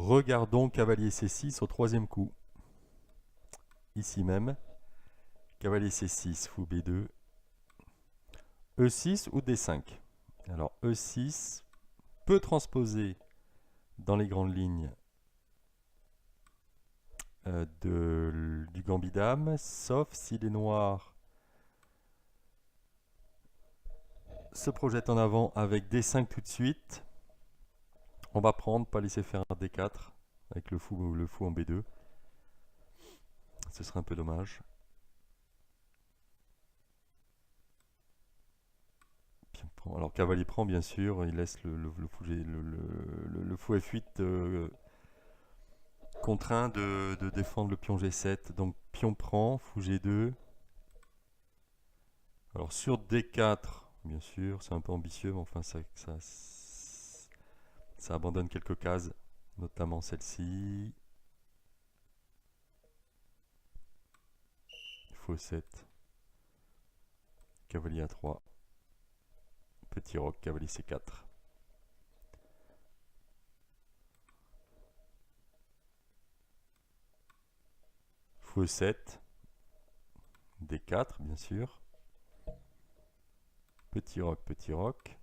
Regardons cavalier C6 au troisième coup. Ici même. Cavalier C6, fou B2. E6 ou D5. Alors E6 peut transposer dans les grandes lignes du gambit dame, sauf si les noirs se projettent en avant avec D5 tout de suite. On va prendre, pas laisser faire un D4 avec le fou en B2. Ce serait un peu dommage. Alors cavalier prend bien sûr, il laisse le fou F8 contraint de défendre le pion G7. Donc pion prend, fou G2. Alors sur D4, bien sûr, c'est un peu ambitieux, mais enfin ça abandonne quelques cases, notamment celle-ci. Fou E7. Cavalier A3. Petit roc, cavalier C4. Fou E7. D4, bien sûr. Petit roc, petit roc.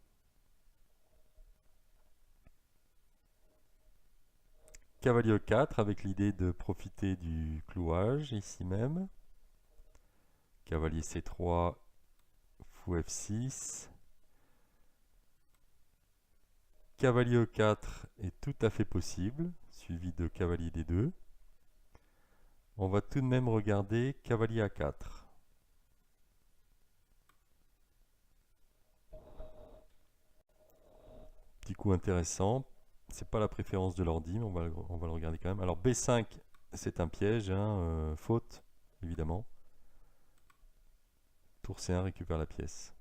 Cavalier E4 avec l'idée de profiter du clouage, ici même. Cavalier C3, fou F6. Cavalier E4 est tout à fait possible, suivi de cavalier D2. On va tout de même regarder cavalier A4. Petit coup intéressant. C'est pas la préférence de l'ordi, mais on va le regarder quand même. Alors B5, c'est un piège, hein, faute, évidemment. Tour C1 récupère la pièce.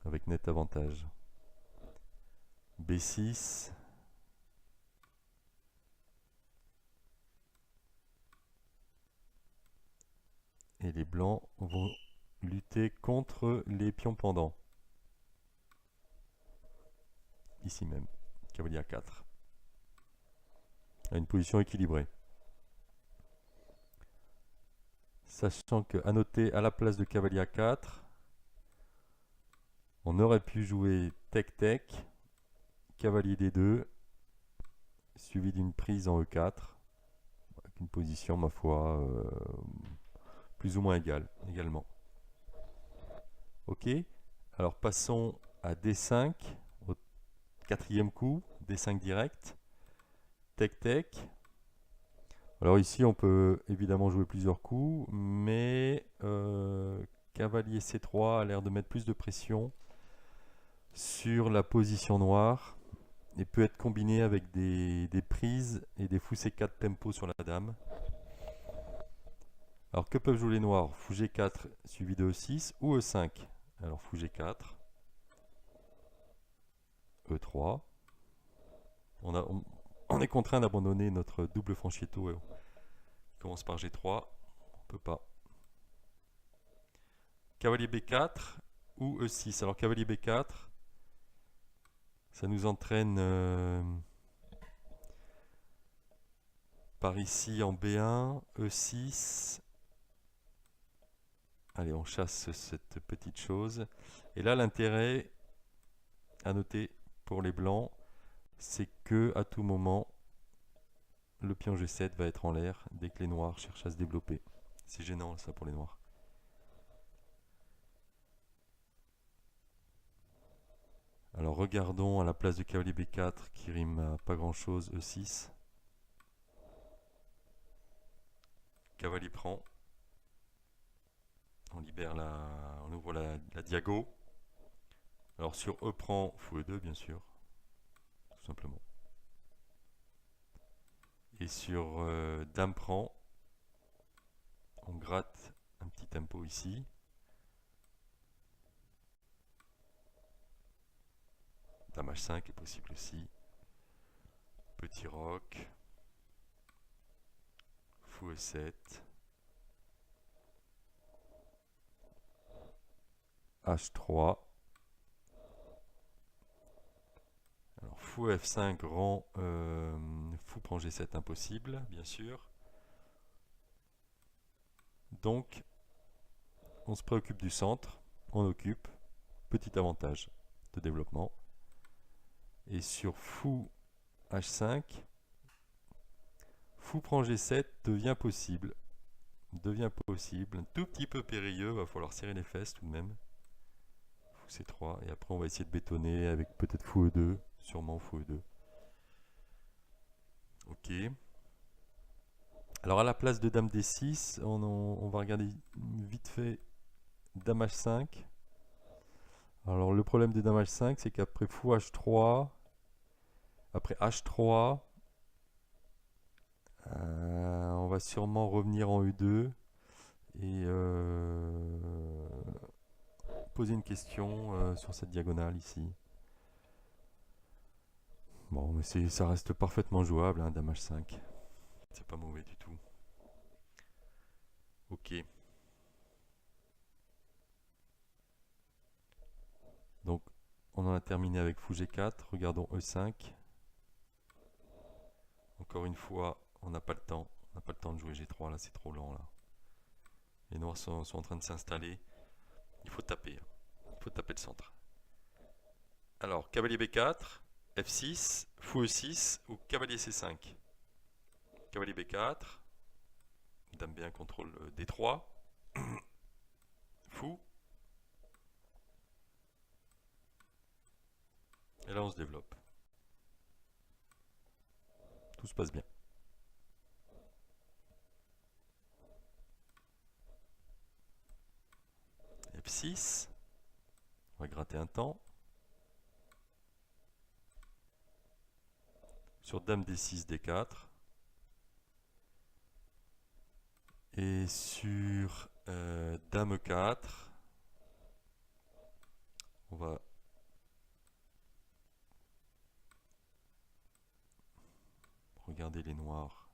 Avec net avantage. B6. Et les blancs vont lutter contre les pions pendants. Ici même, cavalier A4. À une position équilibrée. Sachant que, à noter, à la place de cavalier A4, on aurait pu jouer tec-tec, cavalier D2, suivi d'une prise en E4, avec une position, ma foi, plus ou moins égale, également. Ok, alors passons à D5, au quatrième coup, D5 direct, tec-tec. Alors ici, on peut évidemment jouer plusieurs coups, mais cavalier C3 a l'air de mettre plus de pression sur la position noire et peut être combiné avec des prises et des fous C4 tempo sur la dame. Alors que peuvent jouer les noirs? Fou G4 suivi de E6 ou E5. Alors fou G4, E3. On est contraint d'abandonner notre double franchietto. On commence par G3, on peut pas. Cavalier B4 ou E6. Alors cavalier B4, ça nous entraîne par ici en B1, E6. Allez, on chasse cette petite chose. Et là, l'intérêt à noter pour les blancs, c'est que à tout moment, le pion G7 va être en l'air dès que les noirs cherchent à se développer. C'est gênant ça pour les noirs. Alors regardons à la place de cavalier B4 qui rime à pas grand chose, E6. Cavalier prend. On libère on ouvre la diago. Alors sur E prend, fou E2 bien sûr, tout simplement. Et sur dame prend, on gratte un petit tempo ici. Dame H5 est possible aussi. Petit roc. Fou E7. H3. Alors fou F5 rend fou prend G7 impossible, bien sûr. Donc, on se préoccupe du centre, on occupe, petit avantage de développement. Et sur fou H5, fou prend G7 devient possible. Un tout petit peu périlleux, va falloir serrer les fesses tout de même. Fou C3, et après on va essayer de bétonner avec peut-être fou E2, sûrement fou E2. Ok. Alors à la place de dame D6, on va regarder vite fait dame H5. Alors le problème de dame H5, c'est qu'après fou H3, après H3, on va sûrement revenir en E2 et poser une question sur cette diagonale ici. Bon, mais ça reste parfaitement jouable, hein, dame H5. C'est pas mauvais du tout. Ok. Donc, on en a terminé avec fou G4. Regardons E5. Encore une fois, on n'a pas le temps. On n'a pas le temps de jouer G3, là, c'est trop lent, là. Les noirs sont en train de s'installer. Il faut taper. Il faut taper le centre. Alors, cavalier B4, F6, fou E6 ou cavalier C5. Cavalier B4. Dame B1 contrôle D3. Fou. Et là, on se développe. Tout se passe bien. F6. On va gratter un temps. Sur dame D6, D4. Et sur dame E4, on va regarder les noirs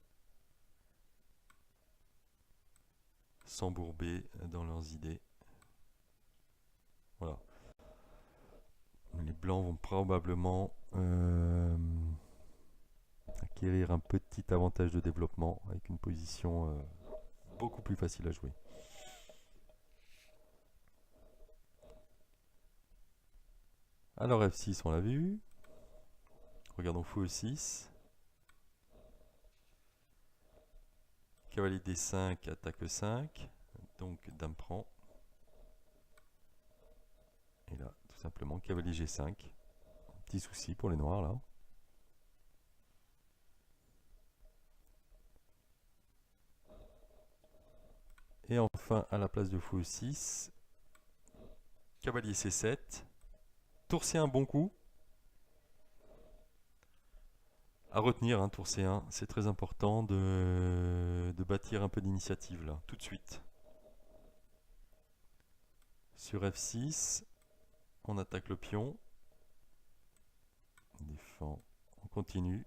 s'embourber dans leurs idées. Voilà. Les blancs vont probablement acquérir un petit avantage de développement avec une position beaucoup plus facile à jouer. Alors F6, on l'a vu. Regardons fou E6. Cavalier D5, attaque E5. Donc dame prend. Et là, tout simplement, cavalier G5. Petit souci pour les noirs là. Et enfin, à la place de fou E6, cavalier C7. Tour C1, bon coup. À retenir, hein, tour C1, c'est très important de bâtir un peu d'initiative là, tout de suite. Sur F6, on attaque le pion. On défend, on continue.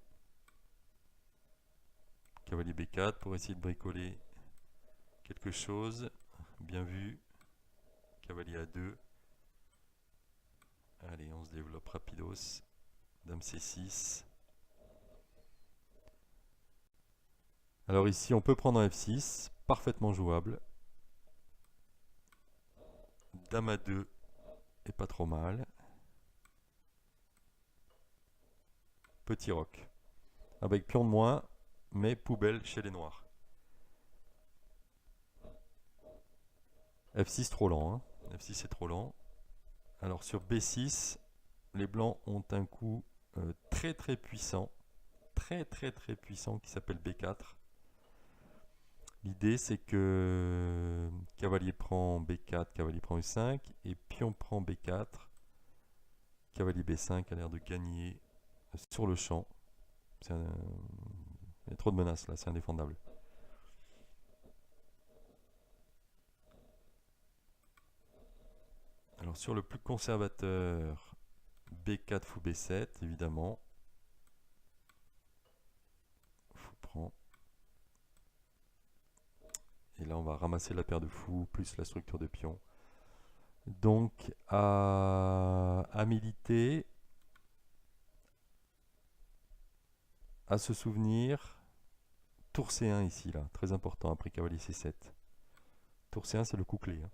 Cavalier B4 pour essayer de bricoler quelque chose. Bien vu. Cavalier A2. Allez, on se développe rapidos. Dame C6. Alors ici, on peut prendre un F6, parfaitement jouable. Dame A2 est pas trop mal. Petit roc. Avec pion de moins, mais poubelle chez les noirs. F6 trop lent, hein. F6 est trop lent. Alors sur B6, les blancs ont un coup très très puissant. Très puissant qui s'appelle B4. L'idée c'est que cavalier prend B4, cavalier prend E5 et pion prend B4. Cavalier B5 a l'air de gagner sur le champ. Il y a trop de menaces là, c'est indéfendable. Alors sur le plus conservateur, B4 fou B7 évidemment. Fou prend. Et là on va ramasser la paire de fous plus la structure de pion. Donc à militer, à se souvenir, tour C1 ici, là, très important après cavalier C7. Tour C1, c'est le coup clé, hein.